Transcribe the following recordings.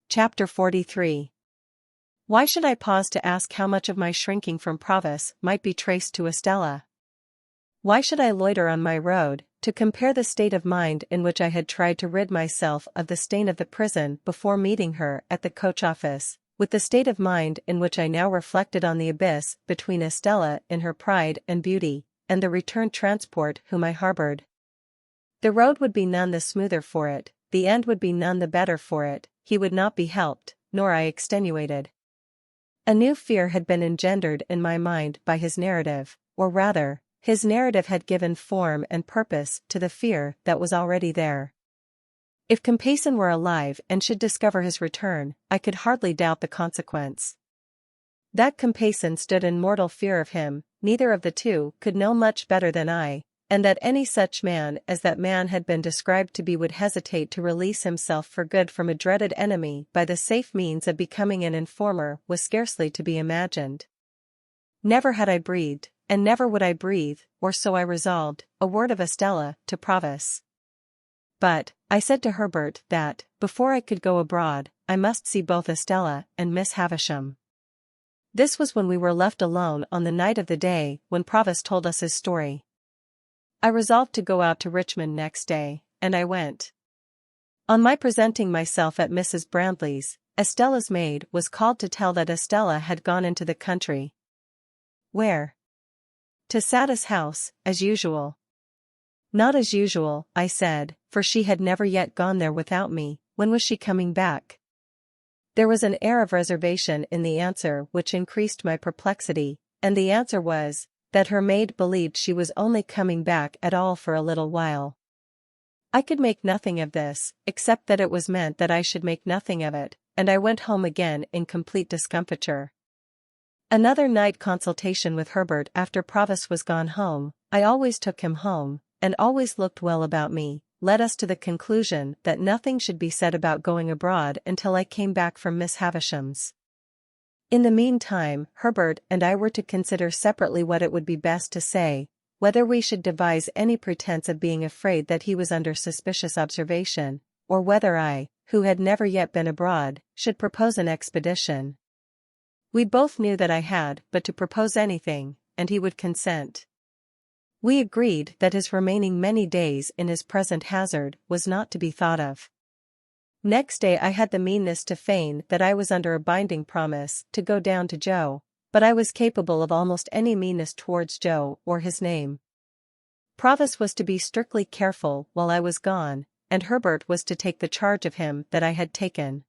Chapter 43. Why should I pause to ask how much of my shrinking from Provis might be traced to Estella? Why should I loiter on my road, to compare the state of mind in which I had tried to rid myself of the stain of the prison before meeting her at the coach office, with the state of mind in which I now reflected on the abyss between Estella in her pride and beauty, and the returned transport whom I harbored? The road would be none the smoother for it, the end would be none the better for it, he would not be helped, nor I extenuated. A new fear had been engendered in my mind by his narrative, or rather, his narrative had given form and purpose to the fear that was already there. If Compeyson were alive and should discover his return, I could hardly doubt the consequence. That Compeyson stood in mortal fear of him, neither of the two could know much better than I, and that any such man as that man had been described to be would hesitate to release himself for good from a dreaded enemy by the safe means of becoming an informer was scarcely to be imagined. Never had I breathed, and never would I breathe, or so I resolved, a word of Estella to Provis. But, I said to Herbert that, before I could go abroad, I must see both Estella and Miss Havisham. This was when we were left alone on the night of the day when Provis told us his story. I resolved to go out to Richmond next day, and I went. On my presenting myself at Mrs. Brandley's, Estella's maid was called to tell that Estella had gone into the country. Where? To Satis house, as usual. Not as usual, I said, for she had never yet gone there without me. When was she coming back? There was an air of reservation in the answer which increased my perplexity, and the answer was, that her maid believed she was only coming back at all for a little while. I could make nothing of this, except that it was meant that I should make nothing of it, and I went home again in complete discomfiture. Another night consultation with Herbert after Provis was gone home, I always took him home, and always looked well about me, led us to the conclusion that nothing should be said about going abroad until I came back from Miss Havisham's. In the meantime, Herbert and I were to consider separately what it would be best to say, whether we should devise any pretense of being afraid that he was under suspicious observation, or whether I, who had never yet been abroad, should propose an expedition. We both knew that I had but to propose anything, and he would consent. We agreed that his remaining many days in his present hazard was not to be thought of. Next day I had the meanness to feign that I was under a binding promise to go down to Joe, but I was capable of almost any meanness towards Joe or his name. Provis was to be strictly careful while I was gone, and Herbert was to take the charge of him that I had taken.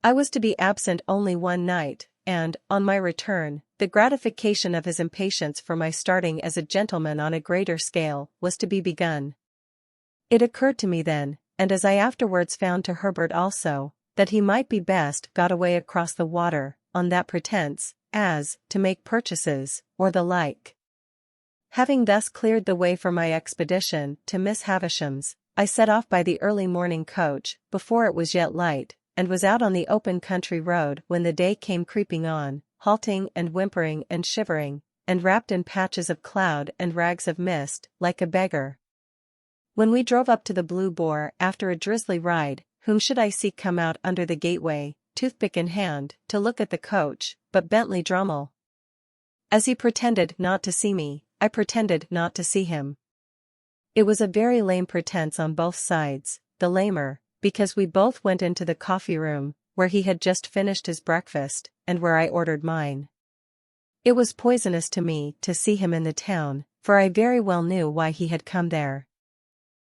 I was to be absent only one night, and, on my return, the gratification of his impatience for my starting as a gentleman on a greater scale was to be begun. It occurred to me then, and as I afterwards found to Herbert also, that he might be best got away across the water, on that pretence, as, to make purchases, or the like. Having thus cleared the way for my expedition to Miss Havisham's, I set off by the early morning coach, before it was yet light, and was out on the open country road when the day came creeping on, halting and whimpering and shivering, and wrapped in patches of cloud and rags of mist, like a beggar. When we drove up to the Blue Boar after a drizzly ride, whom should I see come out under the gateway, toothpick in hand, to look at the coach, but Bentley Drummle. As he pretended not to see me, I pretended not to see him. It was a very lame pretense on both sides, the lamer, because we both went into the coffee-room, where he had just finished his breakfast, and where I ordered mine. It was poisonous to me to see him in the town, for I very well knew why he had come there.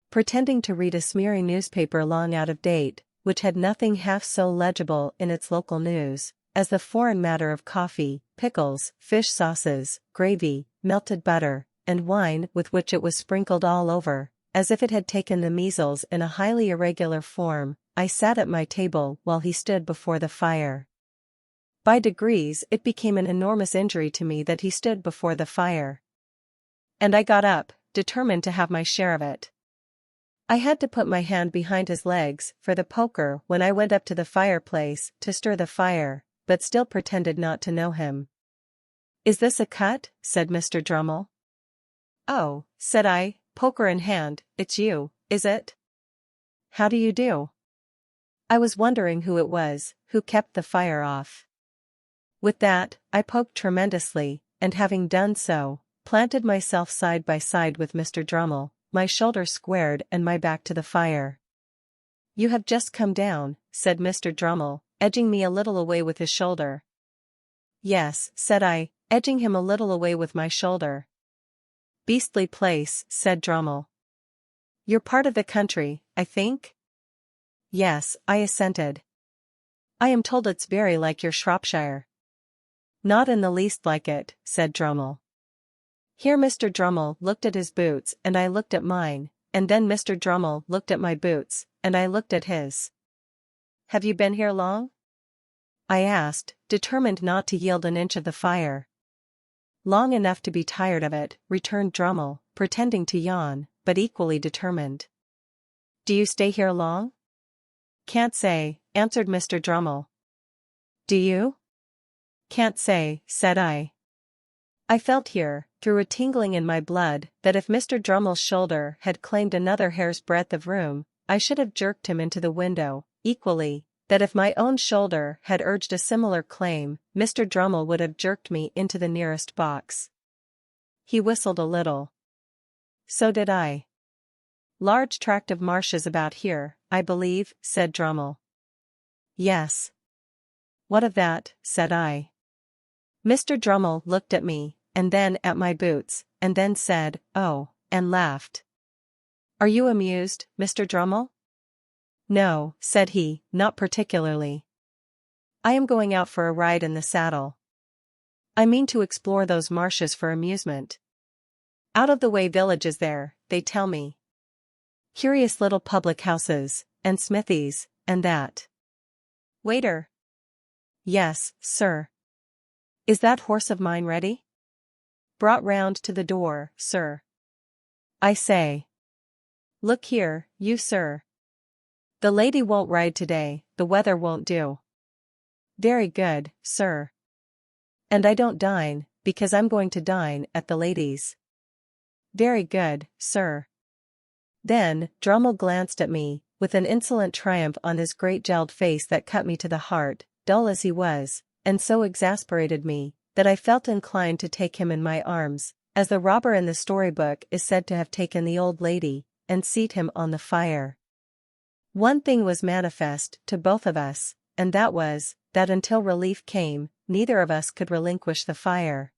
Pretending to read a smeary newspaper long out of date, which had nothing half so legible in its local news, as the foreign matter of coffee, pickles, fish sauces, gravy, melted butter, and wine with which it was sprinkled all over, as if it had taken the measles in a highly irregular form, I sat at my table while he stood before the fire. By degrees it became an enormous injury to me that he stood before the fire. And I got up, determined to have my share of it. I had to put my hand behind his legs for the poker when I went up to the fireplace to stir the fire, but still pretended not to know him. "Is this a cut?" said Mr. Drummle. "Oh," said I, poker in hand, "it's you, is it? How do you do?" I was wondering who it was, who kept the fire off. With that, I poked tremendously, and having done so, planted myself side by side with Mr. Drummle, my shoulders squared and my back to the fire. "You have just come down," said Mr. Drummle, edging me a little away with his shoulder. "Yes," said I, edging him a little away with my shoulder. "Beastly place," said Drummle. "You're part of the country, I think?" "Yes," I assented. "I am told it's very like your Shropshire." "Not in the least like it," said Drummle. Here Mr. Drummle looked at his boots and I looked at mine, and then Mr. Drummle looked at my boots, and I looked at his. "Have you been here long?" I asked, determined not to yield an inch of the fire. "Long enough to be tired of it," returned Drummle, pretending to yawn, but equally determined. "Do you stay here long?" "Can't say," answered Mr. Drummle. "Do you?" "Can't say," said I. I felt here, through a tingling in my blood, that if Mr. Drummle's shoulder had claimed another hair's breadth of room, I should have jerked him into the window, equally, that if my own shoulder had urged a similar claim, Mr. Drummle would have jerked me into the nearest box. He whistled a little. So did I. "Large tract of marshes about here, I believe," said Drummle. "Yes." "What of that?" said I. Mr. Drummle looked at me, and then at my boots, and then said, "Oh," and laughed. "Are you amused, Mr. Drummle?" "No," said he, "not particularly. I am going out for a ride in the saddle. I mean to explore those marshes for amusement. Out-of-the-way villages there, they tell me. Curious little public houses, and smithies, and that. Waiter." "Yes, sir." "Is that horse of mine ready?" "Brought round to the door, sir." "I say. Look here, you sir. The lady won't ride today, the weather won't do." "Very good, sir." "And I don't dine, because I'm going to dine at the lady's." "Very good, sir." Then, Drummle glanced at me, with an insolent triumph on his great jowled face that cut me to the heart, dull as he was, and so exasperated me, that I felt inclined to take him in my arms, as the robber in the storybook is said to have taken the old lady, and seat him on the fire. One thing was manifest to both of us, and that was, that until relief came, neither of us could relinquish the fire.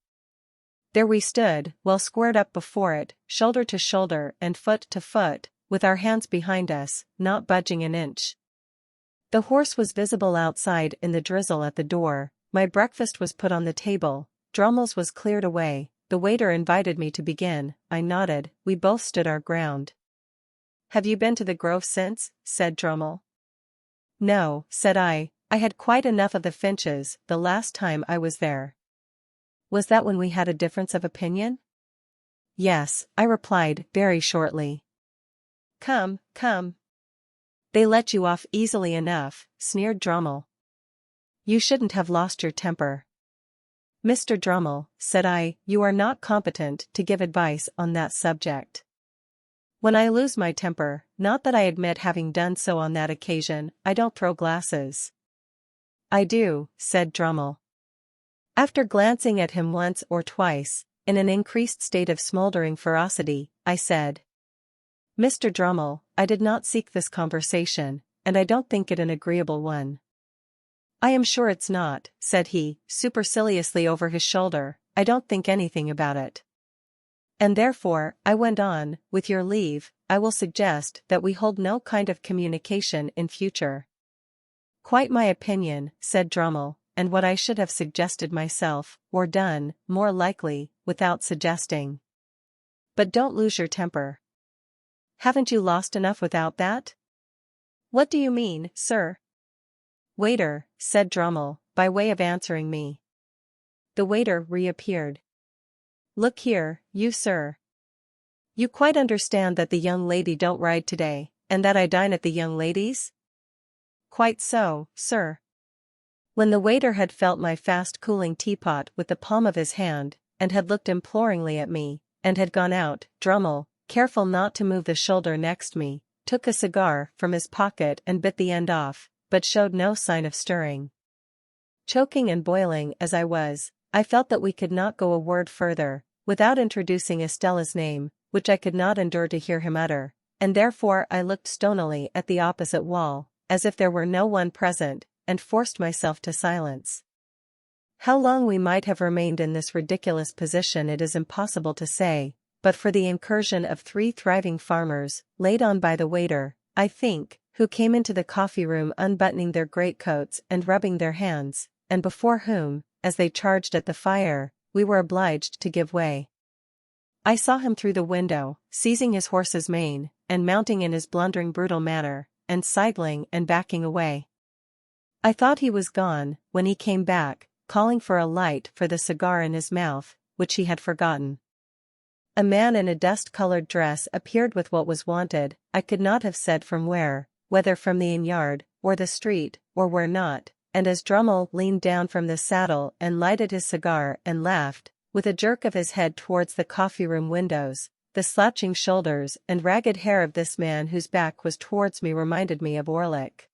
There we stood, well squared up before it, shoulder to shoulder and foot to foot, with our hands behind us, not budging an inch. The horse was visible outside in the drizzle at the door, my breakfast was put on the table, Drummle's was cleared away, the waiter invited me to begin, I nodded, we both stood our ground. "Have you been to the Grove since?" said Drummle. "No," said I had quite enough of the Finches the last time I was there. "Was that when we had a difference of opinion?" "Yes," I replied, very shortly. Come. They let you off easily enough," sneered Drummle. "You shouldn't have lost your temper." "Mr. Drummle," said I, "you are not competent to give advice on that subject. When I lose my temper, not that I admit having done so on that occasion, I don't throw glasses." "I do," said Drummle. After glancing at him once or twice, in an increased state of smoldering ferocity, I said, "Mr. Drummle, I did not seek this conversation, and I don't think it an agreeable one." "I am sure it's not," said he, superciliously over his shoulder, "I don't think anything about it. And therefore," I went on, "with your leave, I will suggest that we hold no kind of communication in future." "Quite my opinion," said Drummle, "and what I should have suggested myself, or done, more likely, without suggesting. But don't lose your temper. Haven't you lost enough without that?" "What do you mean, sir?" "Waiter," said Drummle, by way of answering me. The waiter reappeared. "Look here, you sir. You quite understand that the young lady don't ride today, and that I dine at the young lady's?" "Quite so, sir." When the waiter had felt my fast-cooling teapot with the palm of his hand, and had looked imploringly at me, and had gone out, Drummle, careful not to move the shoulder next me, took a cigar from his pocket and bit the end off, but showed no sign of stirring. Choking and boiling as I was, I felt that we could not go a word further, without introducing Estella's name, which I could not endure to hear him utter, and therefore I looked stonily at the opposite wall, as if there were no one present, and forced myself to silence. How long we might have remained in this ridiculous position it is impossible to say, but for the incursion of 3 thriving farmers, laid on by the waiter, I think, who came into the coffee-room unbuttoning their greatcoats and rubbing their hands, and before whom, as they charged at the fire, we were obliged to give way. I saw him through the window, seizing his horse's mane, and mounting in his blundering brutal manner, and sidling and backing away. I thought he was gone, when he came back, calling for a light for the cigar in his mouth, which he had forgotten. A man in a dust-colored dress appeared with what was wanted, I could not have said from where, whether from the inn-yard, or the street, or where not, and as Drummle leaned down from the saddle and lighted his cigar and laughed, with a jerk of his head towards the coffee-room windows, the slouching shoulders and ragged hair of this man whose back was towards me reminded me of Orlick.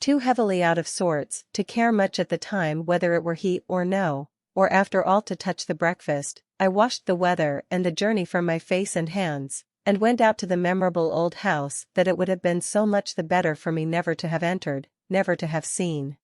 Too heavily out of sorts to care much at the time whether it were he or no, or after all to touch the breakfast, I washed the weather and the journey from my face and hands, and went out to the memorable old house that it would have been so much the better for me never to have entered, never to have seen.